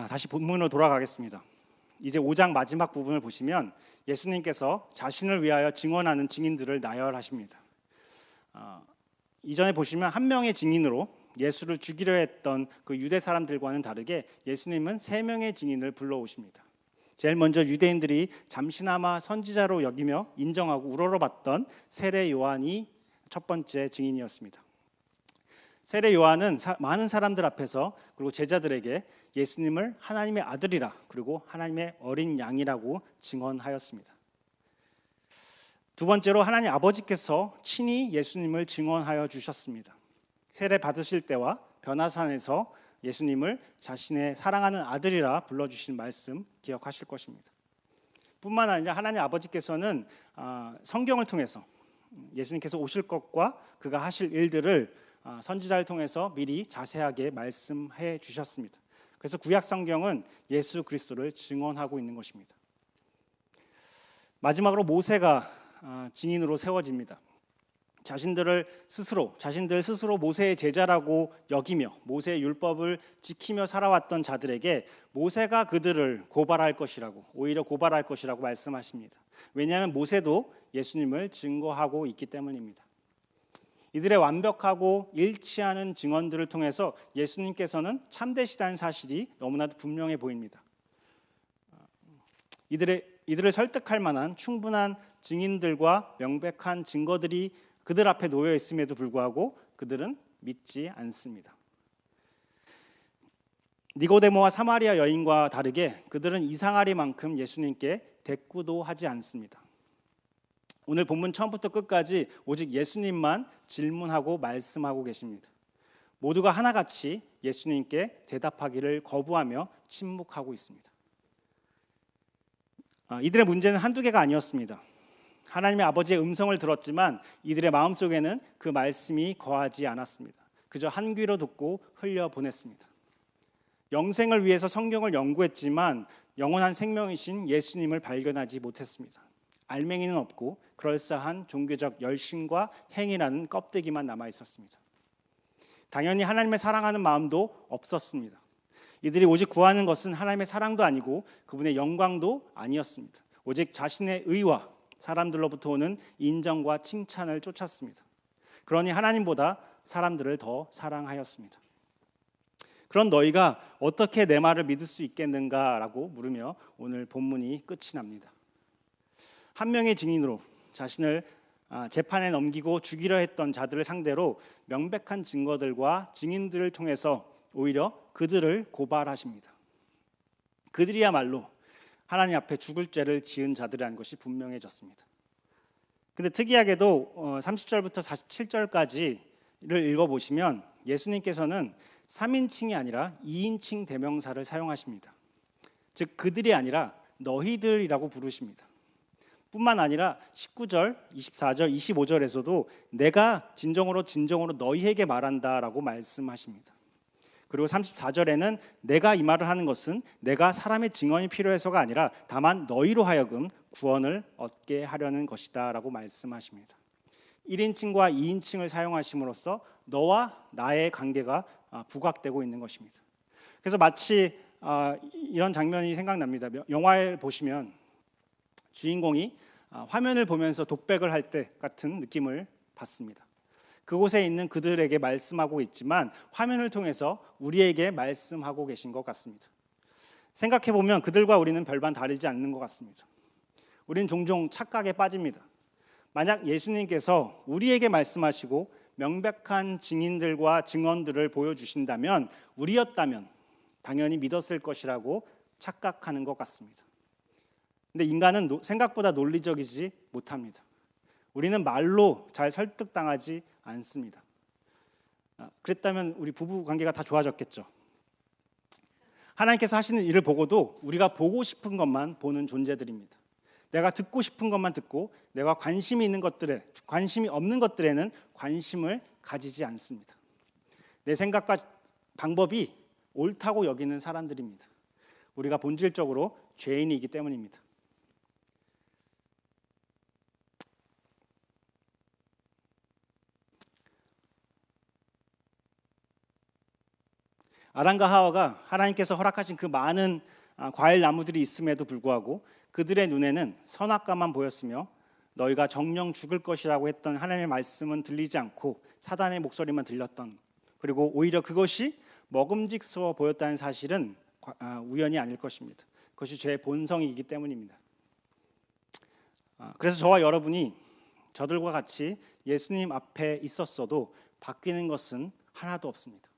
[SPEAKER 1] 다시 본문으로 돌아가겠습니다. 이제 5장 마지막 부분을 보시면 예수님께서 자신을 위하여 증언하는 증인들을 나열하십니다. 이전에 보시면 한 명의 증인으로 예수를 죽이려 했던 그 유대 사람들과는 다르게 예수님은 3명의 증인을 불러오십니다. 제일 먼저 유대인들이 잠시나마 선지자로 여기며 인정하고 우러러봤던 세례 요한이 첫 번째 증인이었습니다. 세례 요한은 많은 사람들 앞에서 그리고 제자들에게 예수님을 하나님의 아들이라 그리고 하나님의 어린 양이라고 증언하였습니다. 두 번째로 하나님 아버지께서 친히 예수님을 증언하여 주셨습니다. 세례 받으실 때와 변화산에서 예수님을 자신의 사랑하는 아들이라 불러주신 말씀 기억하실 것입니다. 뿐만 아니라 하나님 아버지께서는 성경을 통해서 예수님께서 오실 것과 그가 하실 일들을 선지자를 통해서 미리 자세하게 말씀해 주셨습니다. 그래서 구약 성경은 예수 그리스도를 증언하고 있는 것입니다. 마지막으로 모세가 증인으로 세워집니다. 자신들 스스로 모세의 제자라고 여기며 모세의 율법을 지키며 살아왔던 자들에게 모세가 그들을 고발할 것이라고, 오히려 고발할 것이라고 말씀하십니다. 왜냐하면 모세도 예수님을 증거하고 있기 때문입니다. 이들의 완벽하고 일치하는 증언들을 통해서 예수님께서는 참되시다는 사실이 너무나도 분명해 보입니다. 이들을 설득할 만한 충분한 증인들과 명백한 증거들이 그들 앞에 놓여 있음에도 불구하고 그들은 믿지 않습니다. 니고데모와 사마리아 여인과 다르게 그들은 이상하리만큼 예수님께 대꾸도 하지 않습니다. 오늘 본문 처음부터 끝까지 오직 예수님만 질문하고 말씀하고 계십니다. 모두가 하나같이 예수님께 대답하기를 거부하며 침묵하고 있습니다. 이들의 문제는 한두 개가 아니었습니다. 하나님의 아버지의 음성을 들었지만 이들의 마음속에는 그 말씀이 거하지 않았습니다. 그저 한 귀로 듣고 흘려보냈습니다. 영생을 위해서 성경을 연구했지만 영원한 생명이신 예수님을 발견하지 못했습니다. 알맹이는 없고 그럴싸한 종교적 열심과 행위라는 껍데기만 남아 있었습니다. 당연히 하나님을 사랑하는 마음도 없었습니다. 이들이 오직 구하는 것은 하나님의 사랑도 아니고 그분의 영광도 아니었습니다. 오직 자신의 의와 사람들로부터 오는 인정과 칭찬을 쫓았습니다. 그러니 하나님보다 사람들을 더 사랑하였습니다. 그런 너희가 어떻게 내 말을 믿을 수 있겠는가라고 물으며 오늘 본문이 끝이 납니다. 한 명의 증인으로 자신을 재판에 넘기고 죽이려 했던 자들을 상대로 명백한 증거들과 증인들을 통해서 오히려 그들을 고발하십니다. 그들이야말로 하나님 앞에 죽을 죄를 지은 자들이라는 것이 분명해졌습니다. 근데 특이하게도 30절부터 47절까지를 읽어보시면 예수님께서는 3인칭이 아니라 2인칭 대명사를 사용하십니다. 즉 그들이 아니라 너희들이라고 부르십니다. 뿐만 아니라 19절, 24절, 25절에서도 내가 진정으로 너희에게 말한다라고 말씀하십니다. 그리고 34절에는 내가 이 말을 하는 것은 내가 사람의 증언이 필요해서가 아니라 다만 너희로 하여금 구원을 얻게 하려는 것이다 라고 말씀하십니다. 1인칭과 2인칭을 사용하심으로써 너와 나의 관계가 부각되고 있는 것입니다. 그래서 마치 이런 장면이 생각납니다. 영화를 보시면 주인공이 화면을 보면서 독백을 할 때 같은 느낌을 받습니다. 그곳에 있는 그들에게 말씀하고 있지만 화면을 통해서 우리에게 말씀하고 계신 것 같습니다. 생각해보면 그들과 우리는 별반 다르지 않는 것 같습니다. 우리는 종종 착각에 빠집니다. 만약 예수님께서 우리에게 말씀하시고 명백한 증인들과 증언들을 보여주신다면 우리였다면 당연히 믿었을 것이라고 착각하는 것 같습니다. 근데 인간은 생각보다 논리적이지 못합니다. 우리는 말로 잘 설득당하지 않습니다. 그랬다면 우리 부부 관계가 다 좋아졌겠죠. 하나님께서 하시는 일을 보고도 우리가 보고 싶은 것만 보는 존재들입니다. 내가 듣고 싶은 것만 듣고 내가 관심이 있는 것들에, 관심이 없는 것들에는 관심을 가지지 않습니다. 내 생각과 방법이 옳다고 여기는 사람들입니다. 우리가 본질적으로 죄인이기 때문입니다. 아담과 하와가 하나님께서 허락하신 그 많은 과일 나무들이 있음에도 불구하고 그들의 눈에는 선악과만 보였으며 너희가 정령 죽을 것이라고 했던 하나님의 말씀은 들리지 않고 사단의 목소리만 들렸던, 그리고 오히려 그것이 먹음직스러워 보였다는 사실은 우연이 아닐 것입니다. 그것이 죄의 본성이기 때문입니다. 그래서 저와 여러분이 저들과 같이 예수님 앞에 있었어도 바뀌는 것은 하나도 없습니다.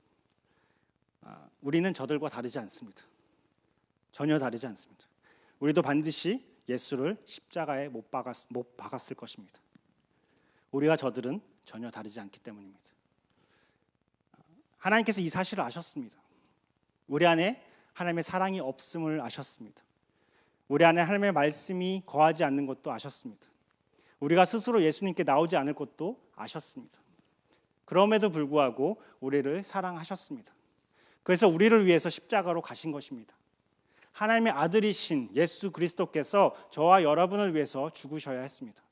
[SPEAKER 1] 우리는 저들과 다르지 않습니다. 전혀 다르지 않습니다. 우리도 반드시 예수를 십자가에 못 박았을 것입니다. 우리와 저들은 전혀 다르지 않기 때문입니다. 하나님께서 이 사실을 아셨습니다. 우리 안에 하나님의 사랑이 없음을 아셨습니다. 우리 안에 하나님의 말씀이 거하지 않는 것도 아셨습니다. 우리가 스스로 예수님께 나오지 않을 것도 아셨습니다. 그럼에도 불구하고 우리를 사랑하셨습니다. 그래서 우리를 위해서 십자가로 가신 것입니다. 하나님의 아들이신 예수 그리스도께서 저와 여러분을 위해서 죽으셔야 했습니다.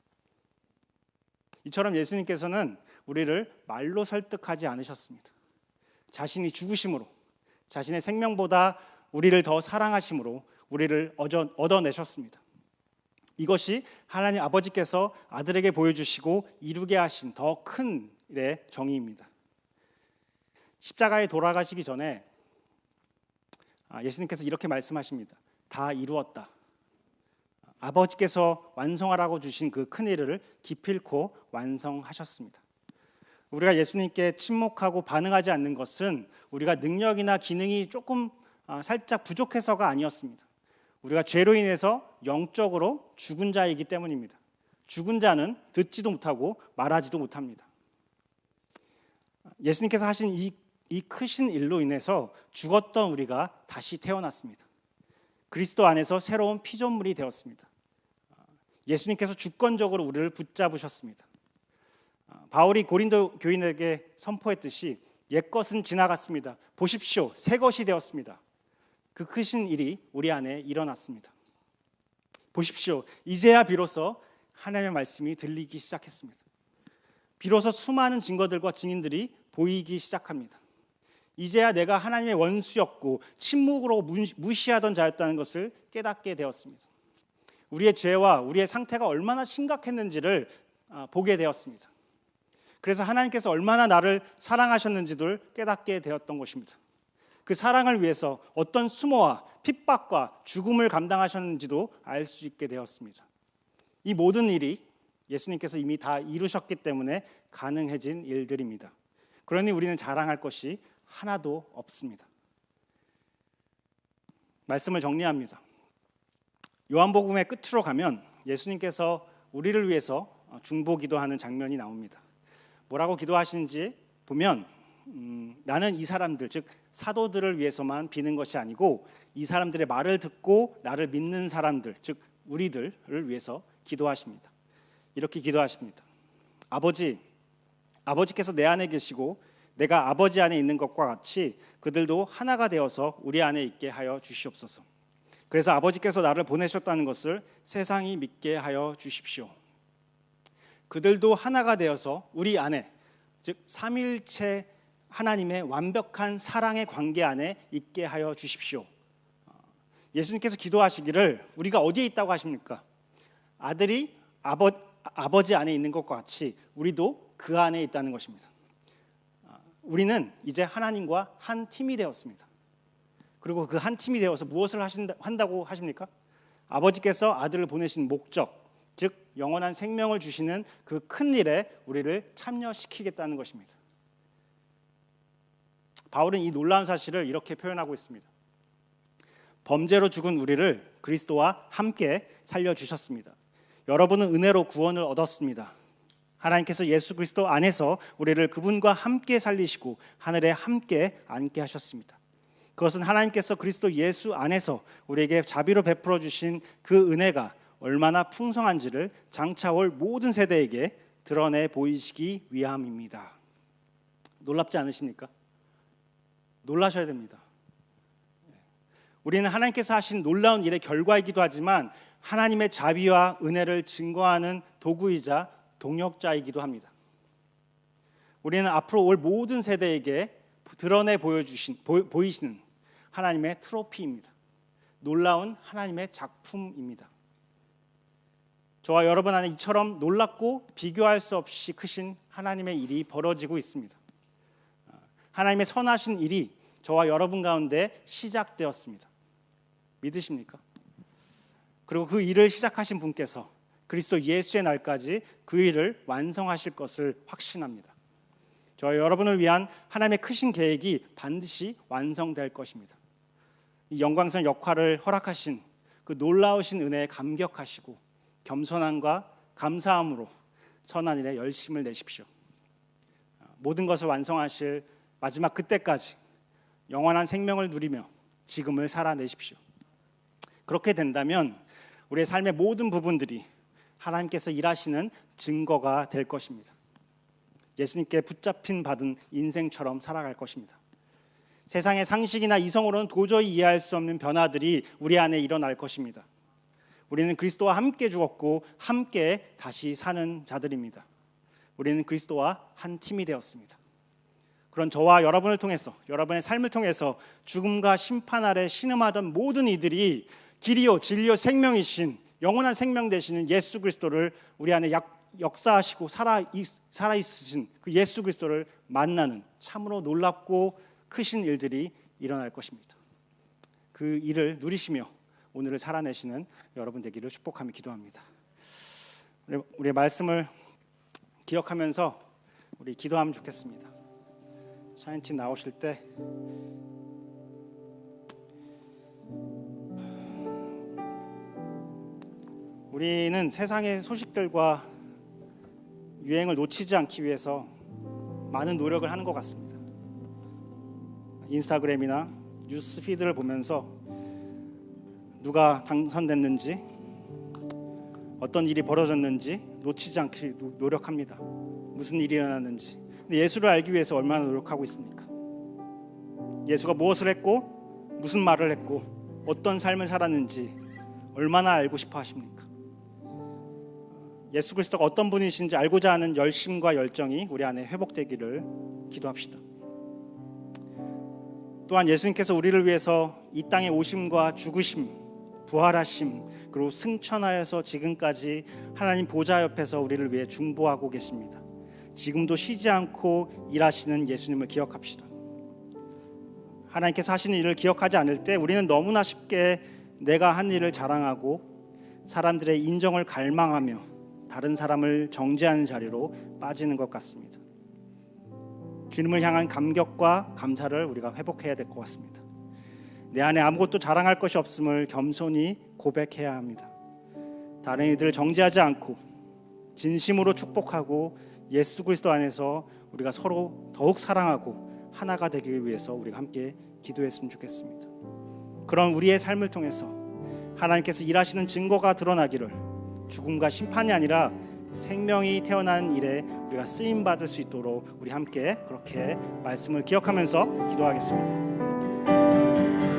[SPEAKER 1] 이처럼 예수님께서는 우리를 말로 설득하지 않으셨습니다. 자신이 죽으심으로, 자신의 생명보다 우리를 더 사랑하심으로 우리를 얻어내셨습니다. 이것이 하나님 아버지께서 아들에게 보여주시고 이루게 하신 더 큰 일의 정의입니다. 십자가에 돌아가시기 전에 예수님께서 이렇게 말씀하십니다. 다 이루었다. 아버지께서 완성하라고 주신 그 큰 일을 기필코 완성하셨습니다. 우리가 예수님께 침묵하고 반응하지 않는 것은 우리가 능력이나 기능이 조금 살짝 부족해서가 아니었습니다. 우리가 죄로 인해서 영적으로 죽은 자이기 때문입니다. 죽은 자는 듣지도 못하고 말하지도 못합니다. 예수님께서 하신 이 크신 일로 인해서 죽었던 우리가 다시 태어났습니다. 그리스도 안에서 새로운 피조물이 되었습니다. 예수님께서 주권적으로 우리를 붙잡으셨습니다. 바울이 고린도 교인에게 선포했듯이 옛것은 지나갔습니다. 보십시오, 새 것이 되었습니다. 그 크신 일이 우리 안에 일어났습니다. 보십시오, 이제야 비로소 하나님의 말씀이 들리기 시작했습니다. 비로소 수많은 증거들과 증인들이 보이기 시작합니다. 이제야 내가 하나님의 원수였고 침묵으로 무시하던 자였다는 것을 깨닫게 되었습니다. 우리의 죄와 우리의 상태가 얼마나 심각했는지를 보게 되었습니다. 그래서 하나님께서 얼마나 나를 사랑하셨는지를 깨닫게 되었던 것입니다. 그 사랑을 위해서 어떤 수모와 핍박과 죽음을 감당하셨는지도 알 수 있게 되었습니다. 이 모든 일이 예수님께서 이미 다 이루셨기 때문에 가능해진 일들입니다. 그러니 우리는 자랑할 것이 하나도 없습니다. 말씀을 정리합니다. 요한복음의 끝으로 가면 예수님께서 우리를 위해서 중보기도하는 장면이 나옵니다. 뭐라고 기도하시는지 보면 나는 이 사람들, 즉 사도들을 위해서만 비는 것이 아니고 이 사람들의 말을 듣고 나를 믿는 사람들, 즉 우리들을 위해서 기도하십니다. 이렇게 기도하십니다. 아버지께서 내 안에 계시고 내가 아버지 안에 있는 것과 같이 그들도 하나가 되어서 우리 안에 있게 하여 주시옵소서. 그래서 아버지께서 나를 보내셨다는 것을 세상이 믿게 하여 주십시오. 그들도 하나가 되어서 우리 안에, 즉 삼위일체 하나님의 완벽한 사랑의 관계 안에 있게 하여 주십시오. 예수님께서 기도하시기를 우리가 어디에 있다고 하십니까? 아들이 아버지 안에 있는 것과 같이 우리도 그 안에 있다는 것입니다. 우리는 이제 하나님과 한 팀이 되었습니다. 그리고 그 한 팀이 되어서 무엇을 한다고 하십니까? 아버지께서 아들을 보내신 목적, 즉 영원한 생명을 주시는 그 큰 일에 우리를 참여시키겠다는 것입니다. 바울은 이 놀라운 사실을 이렇게 표현하고 있습니다. 범죄로 죽은 우리를 그리스도와 함께 살려주셨습니다. 여러분은 은혜로 구원을 얻었습니다. 하나님께서 예수 그리스도 안에서 우리를 그분과 함께 살리시고 하늘에 함께 앉게 하셨습니다. 그것은 하나님께서 그리스도 예수 안에서 우리에게 자비로 베풀어 주신 그 은혜가 얼마나 풍성한지를 장차 올 모든 세대에게 드러내 보이시기 위함입니다. 놀랍지 않으십니까? 놀라셔야 됩니다. 우리는 하나님께서 하신 놀라운 일의 결과이기도 하지만 하나님의 자비와 은혜를 증거하는 도구이자 동역자이기도 합니다. 우리는 앞으로 올 모든 세대에게 드러내 보이시는 하나님의 트로피입니다. 놀라운 하나님의 작품입니다. 저와 여러분 안에 이처럼 놀랍고 비교할 수 없이 크신 하나님의 일이 벌어지고 있습니다. 하나님의 선하신 일이 저와 여러분 가운데 시작되었습니다. 믿으십니까? 그리고 그 일을 시작하신 분께서 그리스도 예수의 날까지 그 일을 완성하실 것을 확신합니다. 저와 여러분을 위한 하나님의 크신 계획이 반드시 완성될 것입니다. 이 영광스러운 역할을 허락하신 그 놀라우신 은혜에 감격하시고 겸손함과 감사함으로 선한 일에 열심을 내십시오. 모든 것을 완성하실 마지막 그때까지 영원한 생명을 누리며 지금을 살아내십시오. 그렇게 된다면 우리의 삶의 모든 부분들이 하나님께서 일하시는 증거가 될 것입니다. 예수님께 붙잡힌 받은 인생처럼 살아갈 것입니다. 세상의 상식이나 이성으로는 도저히 이해할 수 없는 변화들이 우리 안에 일어날 것입니다. 우리는 그리스도와 함께 죽었고 함께 다시 사는 자들입니다. 우리는 그리스도와 한 팀이 되었습니다. 그런 저와 여러분을 통해서, 여러분의 삶을 통해서 죽음과 심판 아래 신음하던 모든 이들이 길이요 진리요 생명이신 영원한 생명 되시는 예수 그리스도를 우리 안에 역사하시고 살아있으신 그 예수 그리스도를 만나는 참으로 놀랍고 크신 일들이 일어날 것입니다. 그 일을 누리시며 오늘을 살아내시는 여러분 되기를 축복하며 기도합니다. 우리의 말씀을 기억하면서 우리 기도하면 좋겠습니다. 샤인팀 나오실 때 우리는 세상의 소식들과 유행을 놓치지 않기 위해서 많은 노력을 하는 것 같습니다. 인스타그램이나 뉴스 피드를 보면서 누가 당선됐는지 어떤 일이 벌어졌는지 놓치지 않기 노력합니다. 무슨 일이 일어났는지. 근데 예수를 알기 위해서 얼마나 노력하고 있습니까? 예수가 무엇을 했고 무슨 말을 했고 어떤 삶을 살았는지 얼마나 알고 싶어 하십니까? 예수 그리스도가 어떤 분이신지 알고자 하는 열심과 열정이 우리 안에 회복되기를 기도합시다. 또한 예수님께서 우리를 위해서 이 땅에 오심과 죽으심, 부활하심, 그리고 승천하여서 지금까지 하나님 보좌 옆에서 우리를 위해 중보하고 계십니다. 지금도 쉬지 않고 일하시는 예수님을 기억합시다. 하나님께서 하시는 일을 기억하지 않을 때 우리는 너무나 쉽게 내가 한 일을 자랑하고 사람들의 인정을 갈망하며 다른 사람을 정죄하는 자리로 빠지는 것 같습니다. 주님을 향한 감격과 감사를 우리가 회복해야 될 것 같습니다. 내 안에 아무것도 자랑할 것이 없음을 겸손히 고백해야 합니다. 다른 이들을 정죄하지 않고 진심으로 축복하고 예수 그리스도 안에서 우리가 서로 더욱 사랑하고 하나가 되기 위해서 우리가 함께 기도했으면 좋겠습니다. 그런 우리의 삶을 통해서 하나님께서 일하시는 증거가 드러나기를, 죽음과 심판이 아니라 생명이 태어난 일에 우리가 쓰임 받을 수 있도록 우리 함께 그렇게 말씀을 기억하면서 기도하겠습니다.